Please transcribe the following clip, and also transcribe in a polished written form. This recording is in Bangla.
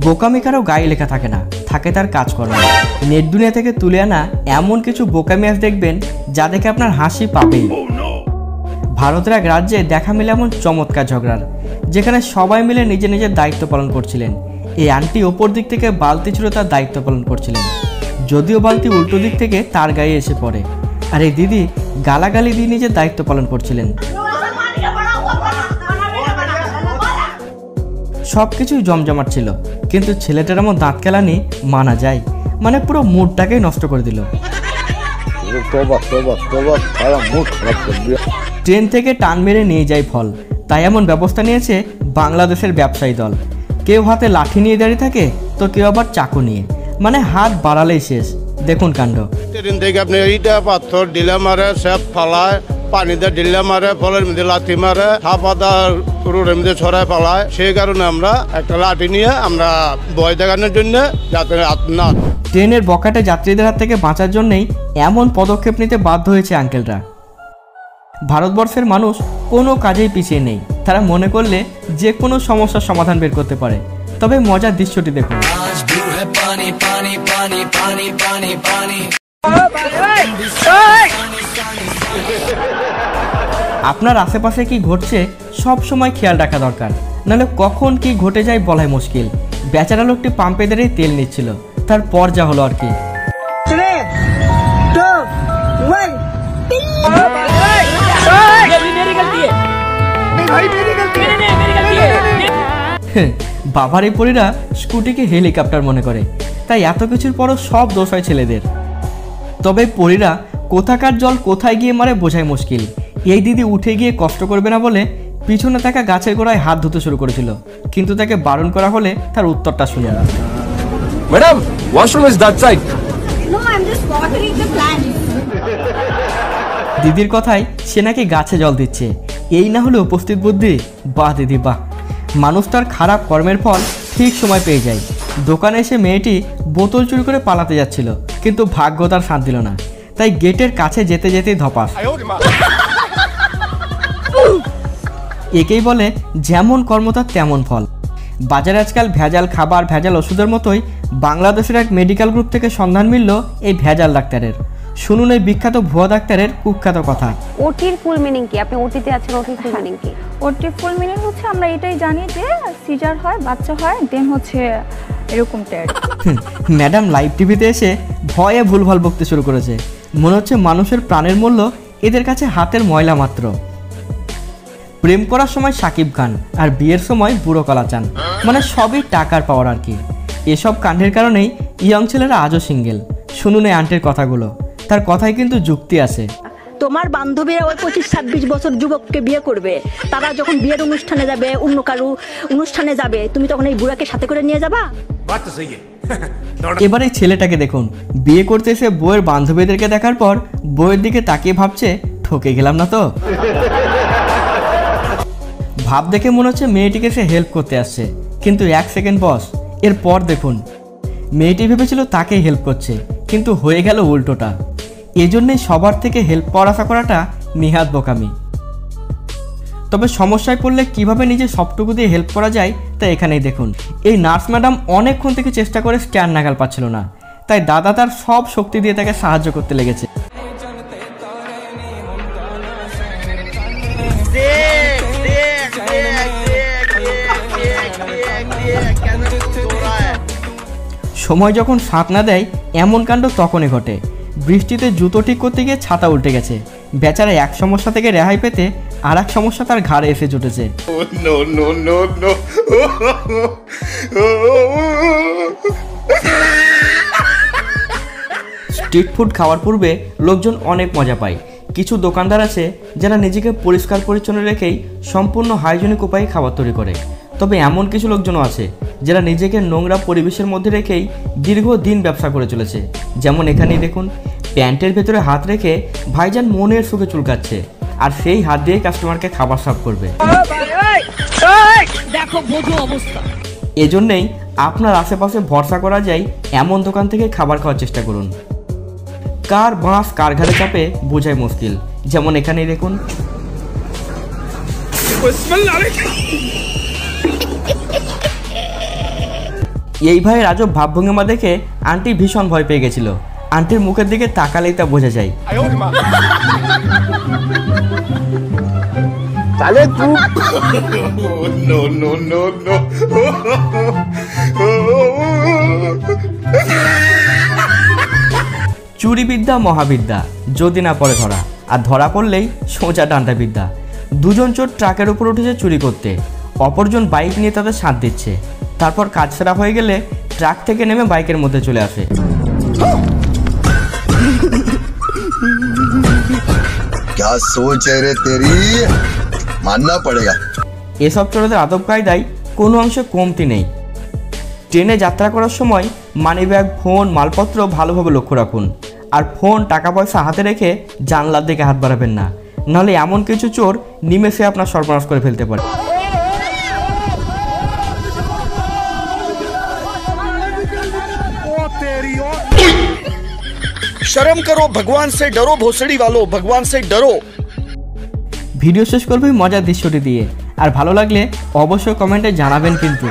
বোকামি কারো গায়ে লেখা থাকে না, থাকে তার কাজকর্ম। নেট দুনিয়া থেকে তুলে আনা এমন কিছু বোকামি আজ দেখবেন যা দেখে আপনার হাসি পাবেই। ভারতের এক রাজ্যে দেখা মিলে এমন চমৎকার ঝগড়ার, যেখানে সবাই মিলে নিজের নিজের দায়িত্ব পালন করছিলেন। এই আন্টি ওপর দিক থেকে বালতি ছুঁড়ে তার দায়িত্ব পালন করছিলেন, যদিও বালতি উল্টো দিক থেকে তার গায়ে এসে পড়ে। আর এই দিদি গালাগালি দিয়ে নিজের দায়িত্ব পালন করছিলেন। সব কিছুই জমজমাট ছিল, কিন্তু ছেলেটার এমন দাঁত কেলানি মানা যায়, মানে পুরো মুডটাকেই নষ্ট করে দিল। ট্রেন থেকে টান মেরে নিয়ে যায় ফল, তাই এমন ব্যবস্থা নিয়েছে বাংলাদেশের ব্যবসায়ী দল। কেউ হাতে লাঠি নিয়ে দাঁড়িয়ে থাকে, তো কেউ আবার চাকু নিয়ে, মানে হাত বাড়ালেই শেষ। দেখুন কাণ্ড। ট্রেন থেকে আপনি ইটা পাথর ডিলা মারে, সব ফালায়, পানিতে ডিল্লা মারে, ফলের মধ্যে লাঠি মারে, হাফাদা রোডের মধ্যে ছড়ায় পালায়। সেই কারণে আমরা একটা লাঠি নিয়ে আমরা ভয় দেখানোর জন্য যাতে না। ট্রেনের বকাটে যাত্রীদের হাত থেকে বাঁচার জন্যই এমন পদক্ষেপ নিতে বাধ্য হয়েছে আঙ্কেলরা। ভারতবর্ষের মানুষ কোনো কাজেই পিছিয়ে নেই, তারা মনে করলে যে কোনো সমস্যার সমাধান বের করতে পারে। তবে মজার দৃশ্যটি দেখুন। আপনার আশেপাশে কি ঘটছে সব সময় খেয়াল রাখা দরকার, নাহলে কখন কি ঘটে যায় বলাই মুশকিল। বেচারা লোকটি পাম্পে দাঁড়িয়ে তেল নিচ্ছিল, তারপর যা হলো আর কি। বাবার এই পরীরা স্কুটিকে হেলিকপ্টার মনে করে, তাই এত কিছুর পরও সব দোষ হয় ছেলেদের। তবে পরীরা কোথাকার জল কোথায় গিয়ে মারে বোঝাই মুশকিল। এই দিদি উঠে গিয়ে কষ্ট করবে না বলে পিছনে থাকা গাছের গোড়ায় হাত ধুতে শুরু করেছিল, কিন্তু তাকে বারণ করা হলে তার উত্তরটা শুনে না। Madam, washroom is that side. No, I am just watering the plant. দিদির কথায় সে নাকি গাছে জল দিচ্ছে, এই না হলে উপস্থিত বুদ্ধি। বাহ দিদি বাহ। মানুষ তার খারাপ কর্মের ফল ঠিক সময় পেয়ে যায়। দোকানে এসে মেয়েটি বোতল চুরি করে পালাতে যাচ্ছিল, কিন্তু ভাগ্য তার সাথ দিল না, তাই গেটের কাছে যেতে যেতেই ধপাস। একেই বলে যেমন কর্ম তার তেমন ফল। বাজারে আজকাল ভেজাল খাবার, ভেজাল ওষুধের মতোই বাংলাদেশের এক মেডিকেল গ্রুপ থেকে সন্ধান মিলল এই ভেজাল ডাক্তারের। শুনুন এই বিখ্যাত ভুয়া ডাক্তারের কুখ্যাত কথা। ওটির ফুল মিনিং কি? আপনি ওটিতে আছেন, ওটির ফুল মিনিং কি? ওটির ফুল মিনিং হচ্ছে আমরা এটাই জানি যে সিজার হয়, বাচ্চা হয়, দেন হচ্ছে এরকম টেড। ম্যাডাম লাইভ টিভিতে এসে ভয়ে ভুলভাল বকতে শুরু করেছে। মনে হচ্ছে মানুষের প্রাণের মূল্য এদের কাছে হাতের ময়লা মাত্র। প্রেম করার সময় সাকিব খান আর বিয়ের সময় বুড়ো কালাচান, মানে সবই টাকার পাওয়ার আর কি। এসব কাণ্ডের কারণেই ইয়ং ছেলেরা আজও সিঙ্গেল। শুনুন এই আন্টির কথাগুলো, তার কথায় কিন্তু যুক্তি আছে। তোমার বান্ধবীরা ওই 25-26 বছর যুবককে বিয়ে করবে, তারা যখন বিয়ের অনুষ্ঠানে যাবে, অন্য কারো অনুষ্ঠানে যাবে, তুমি তখন এই বুড়াকে সাথে করে নিয়ে যাবা? এবার এই ছেলেটাকে দেখুন, বিয়ে করতে এসে বউয়ের বান্ধবীদেরকে দেখার পর বউয়ের দিকে তাকিয়ে ভাবছে ঠকে গেলাম না তো। ভাব দেখে মনে হচ্ছে মেয়েটিকে সে হেল্প করতে আসছে, কিন্তু এক সেকেন্ড বস, এরপর দেখুন মেয়েটি ভেবেছিল তাকেই হেল্প করছে, কিন্তু হয়ে গেল উল্টোটা। এজন্যই সবার থেকে হেল্প পাওয়ার আশা করাটা নিহাত বোকামি। তবে সমস্যায় পড়লে কিভাবে নিজে সবটুকু দিয়ে হেল্প করা যায় তা এখানেই দেখুন। এই নার্স ম্যাডাম অনেকক্ষণ থেকে চেষ্টা করে স্ট্যান্ড নাগাল পাচ্ছিল না, তাই দাদা তার সব শক্তি দিয়ে তাকে সাহায্য করতে লেগেছে। সময় যখন সাথ না দেয় এমন কাণ্ড তখনই ঘটে। বৃষ্টিতে জুতো ঠিক করতে গিয়ে ছাতা উল্টে গেছে। বেচারা এক সমস্যা থেকে রেহাই পেতে আর এক সমস্যা তার ঘাড়ে এসে জুটেছে। স্ট্রিট ফুড খাওয়ার পূর্বে লোকজন অনেক মজা পায়। কিছু দোকানদার আছে যারা নিজেকে পরিষ্কার পরিচ্ছন্ন রেখেই সম্পূর্ণ হাইজেনিক উপায়ে খাবার তৈরি করে। তবে এমন কিছু লোকজনও আছে যারা নিজেকে নোংরা পরিবেশের মধ্যে রেখেই দীর্ঘদিন ব্যবসা করে চলেছে। যেমন এখানেই দেখুন, প্যান্টের ভেতরে হাত রেখে ভাইজান মনের সুখে চুলকাচ্ছে, আর সেই হাত দিয়ে কাস্টমারকে খাবার সার্ভ করবে। এজন্যই আপনার আশেপাশে ভরসা করা যায় এমন দোকান থেকে খাবার খাওয়ার চেষ্টা করুন। কার বাঁশ কার ঘাড়ে চাপে বোঝাই মুশকিল। যেমন এখানেই দেখুন, এই ভাইয়ের আজব ভাবভঙ্গিমা দেখে আন্টি ভীষণ ভয় পেয়ে গেছিল। আন্টির মুখের দিকে তাকালেই তা বোঝা যায়। साले तू চুরি বিদ্যা মহাবিদ্যা, যদি না পড়ে ধরা, আর ধরা পড়লেই সোজা ডান্ডা বিদ্যা। দুজন চোর ট্রাকের উপর উঠেছে চুরি করতে, অপরজন বাইক নিয়ে তাদের সাথ দিচ্ছে। তারপর কাজ সেরা হয়ে গেলে ট্রাক থেকে নেমে বাইকের মধ্যে চলে আসে। क्या सोच है रे तेरी, मानना पड़ेगा। এসব চোরদের আদব কায়দায় কোনো অংশে কমতি নেই। ট্রেনে যাত্রা করার সময় মানিব্যাগ, ফোন, মালপত্র ভালোভাবে লক্ষ্য রাখুন। আর ফোন, টাকা পয়সা হাতে রেখে জানলার দিকে হাত বাড়াবেন না, নাহলে এমন কিছু চোর নিমেষে আপনার সর্বনাশ করে ফেলতে পারে। शर्म करो, भगवान से डरो, भोसड़ी वालों, भगवान से डरो। ভিডিও শেষ করবে মজার দৃশ্যটি দিয়ে। আর ভালো লাগলে অবশ্যই কমেন্টে জানাবেন কিন্তু।